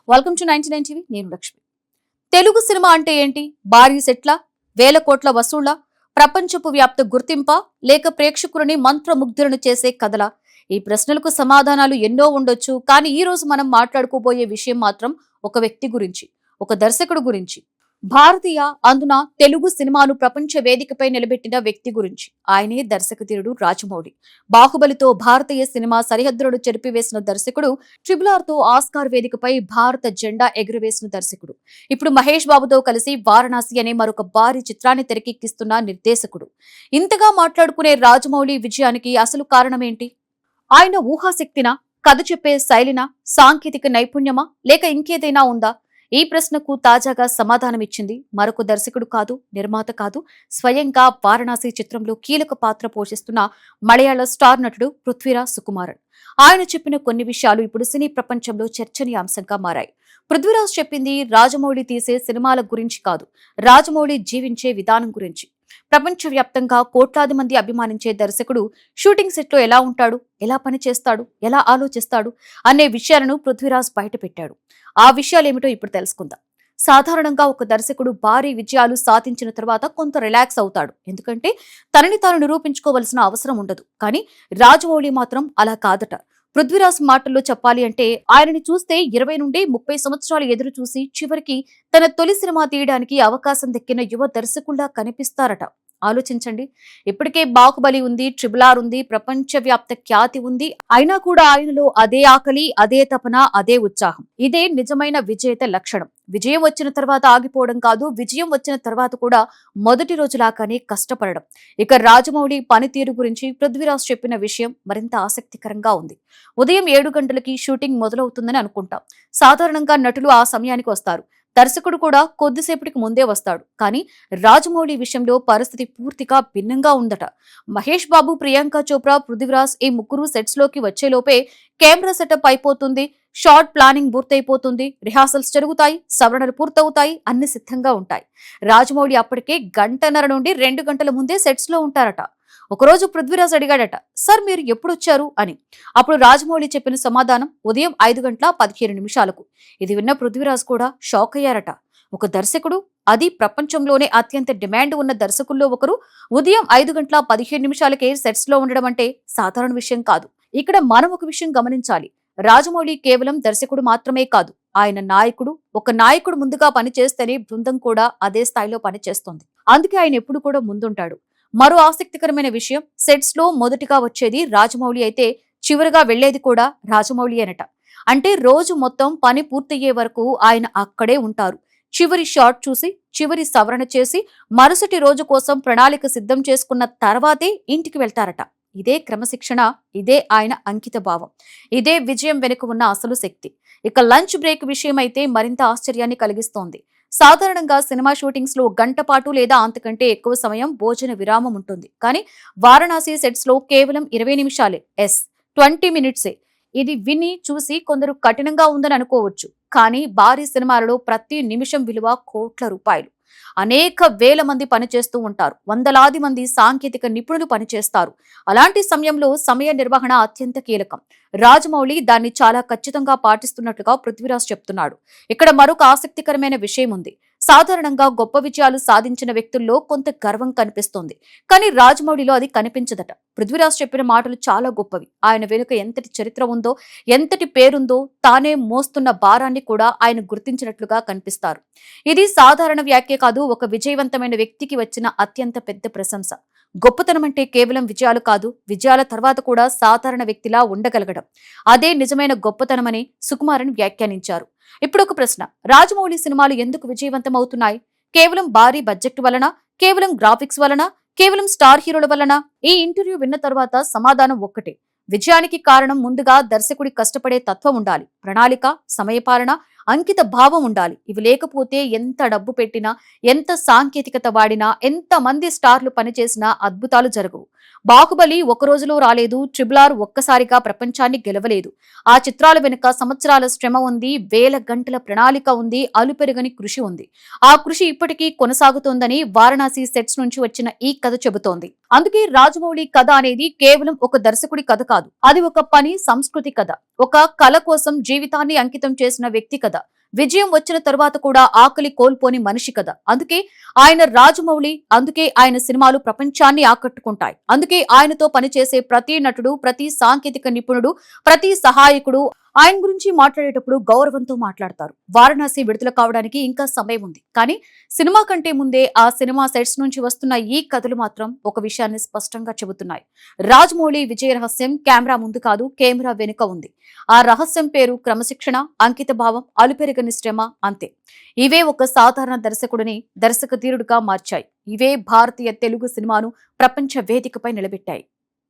Welcome to 99 TV. నేను Lakshmi. Telugu cinema అంటే ఏంటి? భారీ సెట్ల, వేల కోట్ల వసూళ్ల, ప్రపంచపు వ్యాప్త గుర్తింప, లేక ప్రేక్షకులని మంత్రముగ్ధులను చేసే కథల? ఈ ప్రశ్నలకు సమాధానాలు ఎన్నో ఉండొచ్చు. కానీ ఈ రోజు మనం మాట్లాడుకోబోయే విషయం మాత్రం ఒక వ్యక్తి గురించి, ఒక దర్శకుడు గురించి, భారతీయ అందున తెలుగు సినిమాను ప్రపంచ వేదికపై నిలబెట్టిన వ్యక్తి గురించి. ఆయనే దర్శకధీరుడు రాజమౌళి. బాహుబలితో భారతీయ సినిమా సరిహద్దులను చెరిపివేసిన దర్శకుడు, ట్రిబుల్ తో ఆస్కార్ వేదికపై భారత జెండా ఎగురవేసిన దర్శకుడు. ఇప్పుడు మహేష్ బాబుతో కలిసి వారణాసి అనే మరొక భారీ చిత్రాన్ని తెరకెక్కిస్తున్న నిర్దేశకుడు. ఇంతగా మాట్లాడుకునే రాజమౌళి విజయానికి అసలు కారణమేంటి? ఆయన ఊహాశక్తినా, కథ చెప్పే శైలినా, సాంకేతిక నైపుణ్యమా, లేక ఇంకేదైనా ఉందా? ఈ ప్రశ్నకు తాజాగా సమాధానమిచ్చింది మరొక దర్శకుడు కాదు, నిర్మాత కాదు, స్వయంగా వారణాసి చిత్రంలో కీలక పాత్ర పోషిస్తున్న మలయాళ స్టార్ నటుడు పృథ్వీరాజ్ సుకుమారన్. ఆయన చెప్పిన కొన్ని విషయాలు ఇప్పుడు సినీ ప్రపంచంలో చర్చనీయాంశంగా మారాయి. పృథ్వీరాజ్ చెప్పింది రాజమౌళి తీసే సినిమాల గురించి కాదు, రాజమౌళి జీవించే విధానం గురించి. ప్రపంచవ్యాప్తంగా కోట్లాది మంది అభిమానించే దర్శకుడు షూటింగ్ సెట్ లో ఎలా ఉంటాడు, ఎలా పనిచేస్తాడు, ఎలా ఆలోచిస్తాడు అనే విషయాలను పృథ్వీరాజ్ బయటపెట్టాడు. ఆ విషయాలేమిటో ఇప్పుడు తెలుసుకుందాం. సాధారణంగా ఒక దర్శకుడు భారీ విజయాలు సాధించిన తర్వాత కొంత రిలాక్స్ అవుతాడు, ఎందుకంటే తనని తాను నిరూపించుకోవలసిన అవసరం ఉండదు. కానీ రాజమౌళి మాత్రం అలా కాదట. పృథ్వీరాజ్ మాటల్లో చెప్పాలి అంటే, ఆయనని చూస్తే 20 నుండి 30 సంవత్సరాలు ఎదురు చూసి చివరికి తన తొలి సినిమా తీయడానికి అవకాశం దక్కిన యువ దర్శకుల్లా కనిపిస్తారట. ఆలోచించండి. ఇప్పటికే బాహుబలి ఉంది, ట్రిబుల్ ఆర్ ఉంది, ప్రపంచవ్యాప్త ఖ్యాతి ఉంది. అయినా కూడా ఆయనలో అదే ఆకలి, అదే తపన, అదే ఉత్సాహం. ఇదే నిజమైన విజేత లక్షణం. విజయం వచ్చిన తర్వాత ఆగిపోవడం కాదు, విజయం వచ్చిన తర్వాత కూడా మొదటి రోజులాగానే కష్టపడడం. ఇక రాజమౌళి పనితీరు గురించి పృథ్వీరాజ్ చెప్పిన విషయం మరింత ఆసక్తికరంగా ఉంది. ఉదయం 7 గంటలకి షూటింగ్ మొదలవుతుందని అనుకుంటాం. సాధారణంగా నటులు ఆ సమయానికి వస్తారు. దర్శకుడు కూడా కొద్దిసేపటికి ముందే వస్తాడు. కానీ రాజమౌళి విషయంలో పరిస్థితి పూర్తిగా భిన్నంగా ఉందట. మహేష్ బాబు, ప్రియాంక చోప్రా, పృథ్వీరాజ్ ఈ ముగ్గురు సెట్స్ లోకి వచ్చేలోపే కెమెరా సెటప్ అయిపోతుంది, షార్ట్ ప్లానింగ్ పూర్తయిపోతుంది, రిహార్సల్స్ జరుగుతాయి, సవరణలు పూర్తవుతాయి, అన్ని సిద్ధంగా ఉంటాయి. రాజమౌళి అప్పటికే 1.5 నుండి 2 గంటల ముందే సెట్స్ లో ఉంటారట. ఒకరోజు పృథ్వీరాజ్ అడిగాడట, సార్ మీరు ఎప్పుడొచ్చారు అని. అప్పుడు రాజమౌళి చెప్పిన సమాధానం ఉదయం 5:15 ఇది విన్న పృథ్వీరాజ్ కూడా షాక్ అయ్యారట. ఒక దర్శకుడు, అది ప్రపంచంలోనే అత్యంత డిమాండ్ ఉన్న దర్శకుల్లో ఒకరు, ఉదయం 5:15 సెట్స్ లో ఉండడం అంటే సాధారణ విషయం కాదు. ఇక్కడ మనం ఒక విషయం గమనించాలి. రాజమౌళి కేవలం దర్శకుడు మాత్రమే కాదు, ఆయన నాయకుడు. ఒక నాయకుడు ముందుగా పనిచేస్తేనే బృందం కూడా అదే స్థాయిలో పనిచేస్తుంది. అందుకే ఆయన ఎప్పుడు కూడా ముందుంటాడు. మరో ఆసక్తికరమైన విషయం, సెట్స్ లో మొదటిగా వచ్చేది రాజమౌళి అయితే చివరిగా వెళ్లేది కూడా రాజమౌళి అనట. అంటే రోజు మొత్తం పని పూర్తయ్యే వరకు ఆయన అక్కడే ఉంటారు. చివరి షాట్ చూసి, చివరి సవరణ చేసి, మరుసటి రోజు కోసం ప్రణాళిక సిద్ధం చేసుకున్న తర్వాతే ఇంటికి వెళ్తారట. ఇదే క్రమశిక్షణ, ఇదే ఆయన అంకిత భావం, ఇదే విజయం వెనుక ఉన్న అసలు శక్తి. ఇక లంచ్ బ్రేక్ విషయం అయితే మరింత ఆశ్చర్యాన్ని కలిగిస్తోంది. సాధారణంగా సినిమా షూటింగ్స్ లో 1 గంట పాటు లేదా అంతకంటే ఎక్కువ సమయం భోజన విరామం ఉంటుంది. కానీ వారణాసి సెట్స్ లో కేవలం 20 నిమిషాలే, 20 మినిట్సే. ఇది విని చూసి కొందరు కఠినంగా ఉందని అనుకోవచ్చు. కానీ భారీ సినిమాలలో ప్రతి నిమిషం విలువ కోట్ల రూపాయలు. అనేక వేల మంది పనిచేస్తూ ఉంటారు, వందలాది మంది సాంకేతిక నిపుణులు పనిచేస్తారు. అలాంటి సమయంలో సమయ నిర్వహణ అత్యంత కీలకం. రాజమౌళి దాన్ని చాలా ఖచ్చితంగా పాటిస్తున్నట్లుగా పృథ్వీరాజ్ చెప్తున్నాడు. ఇక్కడ మరొక ఆసక్తికరమైన విషయం ఉంది. సాధారణంగా గొప్ప విజయాలు సాధించిన వ్యక్తుల్లో కొంత గర్వం కనిపిస్తోంది, కానీ రాజమౌళిలో అది కనిపించదట. పృథ్వీరాజ్ చెప్పిన మాటలు చాలా గొప్పవి. ఆయన వెనుక ఎంతటి చరిత్ర ఉందో, ఎంతటి పేరుందో, తానే మోస్తున్న భారాన్ని కూడా ఆయన గుర్తించినట్లుగా కనిపిస్తారు. ఇది సాధారణ వ్యాఖ్య కాదు, ఒక విజయవంతమైన వ్యక్తికి వచ్చిన అత్యంత పెద్ద ప్రశంస. గొప్పతనం అంటే కేవలం విజయాలు కాదు, విజయాల తర్వాత కూడా సాధారణ వ్యక్తిలా ఉండగలగడం. అదే నిజమైన గొప్పతనమని సుకుమారన్ వ్యాఖ్యానించారు. ఇప్పుడు ఒక ప్రశ్న, రాజమౌళి సినిమాలు ఎందుకు విజయవంతం అవుతున్నాయి? కేవలం భారీ బడ్జెట్ వలన, కేవలం గ్రాఫిక్స్ వలన, కేవలం స్టార్ హీరోల వలన? ఈ ఇంటర్వ్యూ విన్న తర్వాత సమాధానం ఒక్కటే. విజయానికి కారణం ముందుగా దర్శకుడి కష్టపడే తత్వం ఉండాలి, ప్రణాళిక, సమయపాలన, అంకిత భావం ఉండాలి. ఇవి లేకపోతే ఎంత డబ్బు పెట్టినా, ఎంత సాంకేతికత వాడినా, ఎంత మంది స్టార్లు పనిచేసినా అద్భుతాలు జరగవు. బాహుబలి ఒక రోజులో రాలేదు, ట్రిబుల్ ఆర్ ఒక్కసారిగా ప్రపంచాన్ని గెలవలేదు. ఆ చిత్రాల వెనుక సంవత్సరాల శ్రమ ఉంది, వేల గంటల ప్రణాళిక ఉంది, అలుపెరగని కృషి ఉంది. ఆ కృషి ఇప్పటికీ కొనసాగుతోందని వారణాసి సెట్స్ నుంచి వచ్చిన ఈ కథ చెబుతోంది. అందుకే రాజమౌళి కథ అనేది కేవలం ఒక దర్శకుడి కథ కాదు, అది ఒక పని సంస్కృతి కథ, ఒక కళ కోసం జీవితాన్ని అంకితం చేసిన వ్యక్తి కథ. విజయం వచ్చిన తరువాత కూడా ఆకలి కోల్పోని మనిషి కదా. అందుకే ఆయన రాజమౌళి. అందుకే ఆయన సినిమాలు ప్రపంచాన్ని ఆకట్టుకుంటాయి. అందుకే ఆయనతో పనిచేసే ప్రతి నటుడు, ప్రతి సాంకేతిక నిపుణుడు, ప్రతి సహాయకుడు ఆయన గురించి మాట్లాడేటప్పుడు గౌరవంతో మాట్లాడతారు. వారణాసి విడుదల కావడానికి ఇంకా సమయం ఉంది. కానీ సినిమా కంటే ముందే ఆ సినిమా సెట్స్ నుంచి వస్తున్న ఈ కథలు మాత్రం ఒక విషయాన్ని స్పష్టంగా చెబుతున్నాయి. రాజమౌళి విజయ రహస్యం కెమెరా ముందు కాదు, కెమెరా వెనుక ఉంది. ఆ రహస్యం పేరు క్రమశిక్షణ, అంకిత భావం, అలుపెరగని శ్రమ. అంతే. ఇవే ఒక సాధారణ దర్శకుడిని దర్శక ధీరుడిగా మార్చాయి. ఇవే భారతీయ తెలుగు సినిమాను ప్రపంచ వేదికపై నిలబెట్టాయి.